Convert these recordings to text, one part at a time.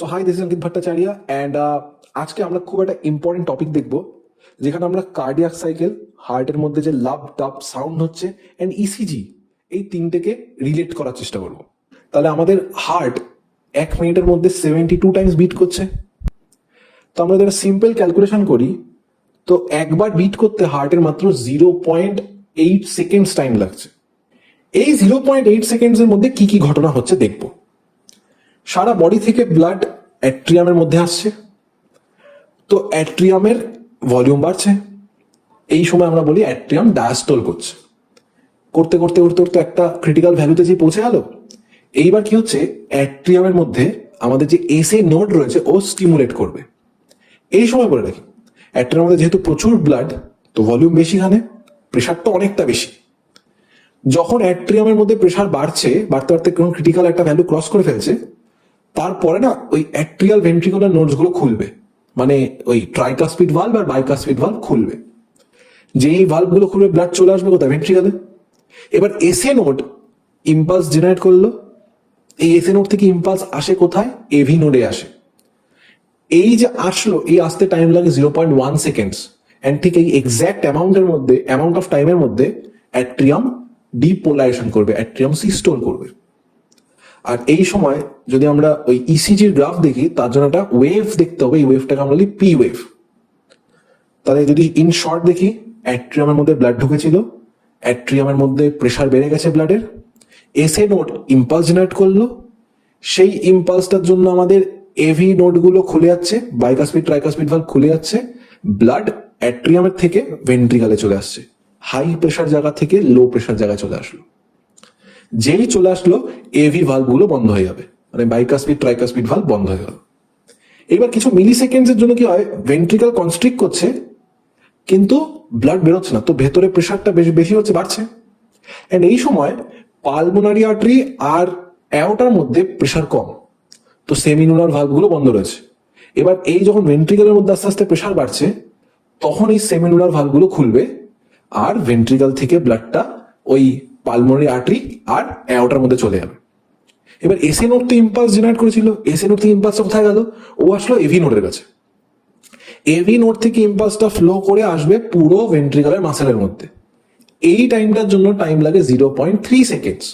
So hi, this is Ankit Bhattacharya and আজকে আমরা খুব একটা ইম্পর্টেন্ট টপিক দেখব, যেখানে আমরা কার্ডিয়াক সাইকেল, হার্টের মধ্যে যে লাভ ডাব সাউন্ড হচ্ছে অ্যান্ড ইসিজি, এই তিনটেকে রিলেট করার চেষ্টা করব। তাহলে আমাদের হার্ট 1 মিনিটের মধ্যে 72 টাইমস বিট করছে। তো আমরা যদি সিম্পল ক্যালকুলেশন করি, তো একবার বিট করতে হার্টের মাত্র 0.8 সেকেন্ডস টাইম লাগছে। এই 0.8 সেকেন্ডসের মধ্যে কি কি ঘটনা হচ্ছে দেখব। সারা বডি থেকে ব্লাড অ্যাট্রিয়ামের মধ্যে আসছে, তো অ্যাট্রিয়ামের ভলিউম বাড়ছে। এই সময় আমরা বলি অ্যাট্রিয়াম ডায়াস্টোল করছে। করতে করতে করতে করতে একটা ক্রিটিক্যাল ভ্যালুতে যে পৌঁছে গেল। এইবার কি হচ্ছে, অ্যাট্রিয়ামের মধ্যে আমাদের যে এসএ নোড রয়েছে ও স্টিমুলেট করবে। এই সময় বলে রাখি, অ্যাট্রিয়ামের মধ্যে যেহেতু প্রচুর ব্লাড, তো ভলিউম বেশি, খানে প্রেশারটা অনেকটা বেশি। যখন অ্যাট্রিয়ামের মধ্যে প্রেশার বাড়ছে, বাড়তে বাড়তে কোনো ক্রিটিক্যাল একটা ভ্যালু ক্রস করে ফেলছে, তারপরে না ওই অ্যাট্রিয়াল ভেন্ট্রিকুলার নোডস গুলো খুলবে, মানে ওই ট্রাইকাসপিড ভালভ আর বাইকাসপিড ভালভ খুলবে। যেই ভালভ গুলো খুলবে, ব্লাড চলে আসবে কোথায়, ভেন্ট্রিকালে। এবার এসএ নোড ইম্পালস জেনারেট করলো। এই এসএ নোড থেকে ইম্পালস আসে কোথায়, এভি নোডে আসে। এই যে আসলো, এই আসতে টাইম লাগে 0.1 সেকেন্ডস। অ্যান্ড ঠিক এই এক্স্যাক্ট অ্যামাউন্ট অফ টাইমের মধ্যে অ্যাট্রিয়াম ডিপোলারাইজেশন করবে, অ্যাট্রিয়াম সিস্টোল করবে। আর এই সময় যদি আমরা ওই ইসিজির গ্রাফ দেখি, তার জন্য একটা ওয়েভ দেখতে হবে। এই ওয়েভটাকে আমরা বলি পি ওয়েভ। তাহলে যদি ইন শর্ট দেখি, অ্যাট্রিয়ামের মধ্যে ব্লাড ঢুকেছিল, অ্যাট্রিয়ামের মধ্যে প্রেশার বেড়ে গেছে ব্লাডের, এসএ নোড ইম্পালস জেনারেট করলো। সেই ইম্পালসটার জন্য আমাদের এভি নোডগুলো খুলে যাচ্ছে, বাইকাসপিড ট্রাইকাসপিড ভালভ খুলে যাচ্ছে, ব্লাড অ্যাট্রিয়ামের থেকে ভেন্ট্রিকালে চলে আসছে। হাই প্রেশার জায়গা থেকে লো প্রেশার জায়গায় চলে আসলো। যেই চলে আসলো, এভি ভালভগুলো বন্ধ হয়ে যাবে, মানে বাইকাসপিড ট্রাইকাসপিড ভালভ বন্ধ হয়ে গেল। এবার কিছু মিলি সেকেন্ডসের জন্য কি হয়, ভেন্ট্রিকাল কনস্ট্রিক্ট করছে, কিন্তু ব্লাড বেরোচ্ছে না, তো ভেতরে প্রেশারটা বেশি হচ্ছে, বাড়ছে। এন্ড এই সময় পালমোনারি আর্টারি আর অ্যাওর্টার মধ্যে প্রেশার কম, তো সেমিনুলার ভালভগুলো বন্ধ রয়েছে। এবার এই যখন ভেন্ট্রিকালের মধ্যে আস্তে আস্তে প্রেশার বাড়ছে, তখন এই সেমিনুলার ভালভগুলো খুলবে, আর ভেন্ট্রিকাল থেকে ব্লাডটা ওই পালমোনারি আর্টারি আর অ্যাওর্টার মধ্যে চলে যাবে। এবার এসএ নোড তো ইম্পালস জেনারেট করেছিল, এসএ নোড থেকে ইম্পালস কোথায় গেল, ও আসলো এভি নোডের কাছে। এভি নোড থেকে ইম্পালসটা ফ্লো করে আসবে পুরো ভেন্ট্রিকালের মাসেলের মধ্যে। এই টাইমটার জন্য টাইম লাগে 0.3 সেকেন্ডস।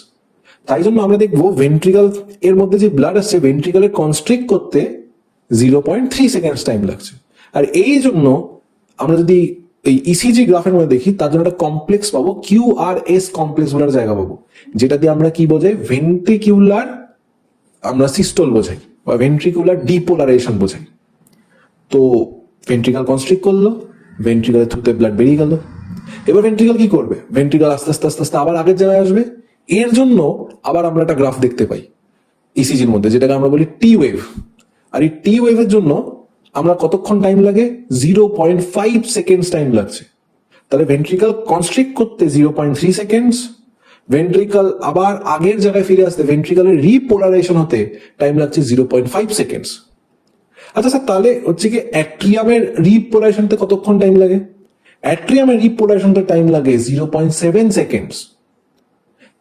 তাই জন্য আমরা দেখবো ভেন্ট্রিকাল এর মধ্যে যে ব্লাড আসছে, ভেন্ট্রিকালে কনস্ট্রিক্ট করতে 0.3 সেকেন্ডস টাইম লাগছে। আর এই জন্য আমরা যদি এই ইসিজি গ্রাফের মধ্যে দেখি, তার জন্য একটা কমপ্লেক্স পাবো, কিউআরএস কমপ্লেক্স বলার জায়গা পাবো, যেটা দিয়ে আমরা কি বোঝাই, ভেন্ট্রিকুলার আমরা সিস্টোল বোঝাই, বা ভেন্ট্রিকুলার ডিপোলারাইজেশন বোঝাই। তো ভেন্ট্রিকাল কনস্ট্রিক্ট করলো, ভেন্ট্রিকালের থ্রুতে ব্লাড বেরিয়ে গেল। এবার ভেন্ট্রিকাল কি করবে, ভেন্ট্রিকাল আস্তে আস্তে আস্তে আস্তে আবার আগের জায়গায় আসবে। এর জন্য আবার আমরা একটা গ্রাফ দেখতে পাই ইসিজির মধ্যে, যেটাকে আমরা বলি টি ওয়েভ। আর এই টি ওয়েভের জন্য আমরা কতক্ষণ টাইম লাগে, 0.5 সেকেন্ডস টাইম লাগছে। তাহলে ভেন্ট্রিকাল কনস্ট্রিক্ট করতে 0.3 সেকেন্ডস, ভেন্ট্রিকাল আবার আগের জায়গায় ফিরে আসতে, ভেন্ট্রিকালের রিপোলারাইজেশন হতে টাইম লাগছে 0.5 সেকেন্ডস। আচ্ছা স্যার, তাহলে হচ্ছে কি অ্যাট্রিয়ামের রিপোলারাইজেশনতে কতক্ষণ টাইম লাগে, অ্যাট্রিয়ামের রিপোলারাইজেশনতে টাইম লাগে 0.7 সেকেন্ডস।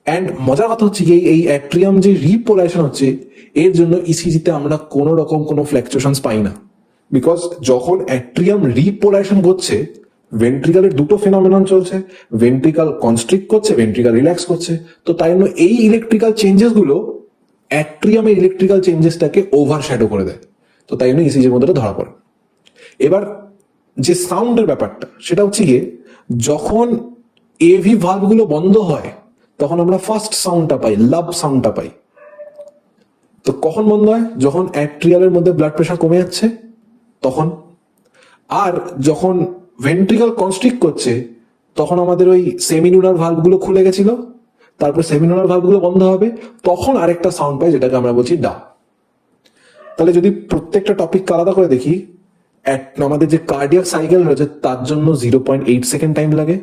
অ্যান্ড মজার কথা হচ্ছে কি, এই অ্যাট্রিয়াম যে রিপোলারাইজেশন হচ্ছে, এর জন্য ইসিজিতে আমরা কোনো রকম কোনো ফ্ল্যাকচুয়েশনস পাই না। বিকজ যখন অ্যাট্রিয়াম রিপোলারাইজেশন করছে, ভেন্ট্রিকালের দুটো ফেনোমেনন চলছে, ভেন্ট্রিকাল কনস্ট্রিক্ট করছে, ভেন্ট্রিকাল রিল্যাক্স করছে। তো তাই জন্য এই ইলেকট্রিক্যাল চেঞ্জেস গুলো অ্যাট্রিয়ামের ইলেকট্রিক্যাল চেঞ্জেসটাকে ওভারশ্যাডো করে দেয়। তো তাই জন্য ইসিজির মধ্যে ধরা পড়ে। এবার যে সাউন্ডের ব্যাপারটা, সেটা হচ্ছে গিয়ে, যখন এভি ভালভগুলো বন্ধ হয়, তখন আমরা ফার্স্ট সাউন্ডটা পাই, লাভ সাউন্ডটা পাই। তো কখন বন্ধ হয়, যখন অ্যাট্রিয়ালের মধ্যে ব্লাড প্রেশার কমে যাচ্ছে তখন। আর যখন ভেন্ট্রিকাল কনস্ট্রিক্ট করছে, তখন আমাদের ওই সেমিনুলার ভালভগুলো খুলে গেছিল, তারপর সেমিনুলার ভালভগুলো বন্ধ হবে, তখন আরেকটা সাউন্ড পাই, যেটাকে আমরা বলছি ডা। তাহলে যদি প্রত্যেকটা টপিক আলাদা করে দেখি, আমাদের যে কার্ডিয়াক সাইকেল রয়েছে, তার জন্য 0.8 সেকেন্ড টাইম লাগে,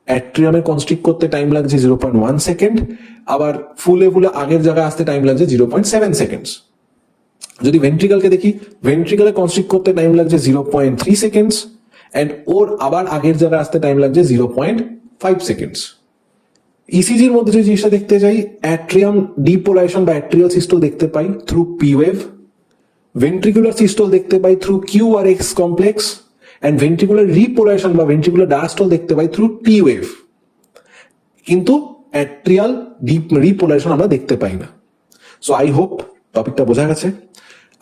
অ্যাট্রিয়ামে কনস্ট্রিক্ট করতে টাইম লাগছে 0.1 সেকেন্ড, আবার ফুলে আগের জায়গায় আসতে টাইম লাগছে 0.7 সেকেন্ডস। যদি ভেন্ট্রিকালকে দেখি, ভেন্ট্রিকালে কনস্ট্রিক্ট করতে টাইম লাগছে 0.3 সেকেন্ডস, অ্যান্ড ওর আবার আগের জায়গায় আসতে টাইম লাগছে 0.5 সেকেন্ডস। ইসিজির মধ্যে যে জিনিসটা দেখতে যাই, অ্যাট্রিয়াম ডিপোলারাইজেশন বা অ্যাট্রিয়াল সিস্টোল দেখতে পাই through P wave. Ventricular systole দেখতে পাই through QRS complex, and ventricular repolarization বা ভেন্ট্রিকুলার ডায়াস্টল দেখতে পাই থ্রু টি ওয়েভ, কিন্তু অ্যাট্রিয়াল রিপোলারেশন আমরা দেখতে পাই না। সো আই হোপ টপিকটা বোঝা গেছে।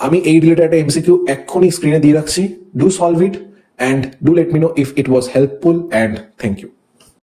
আমি এই রিলেটেড একটা এমসিকিউ এক্ষুনি স্ক্রিনে দিয়ে রাখছি, do solve it and do let me know if it was helpful, and thank you.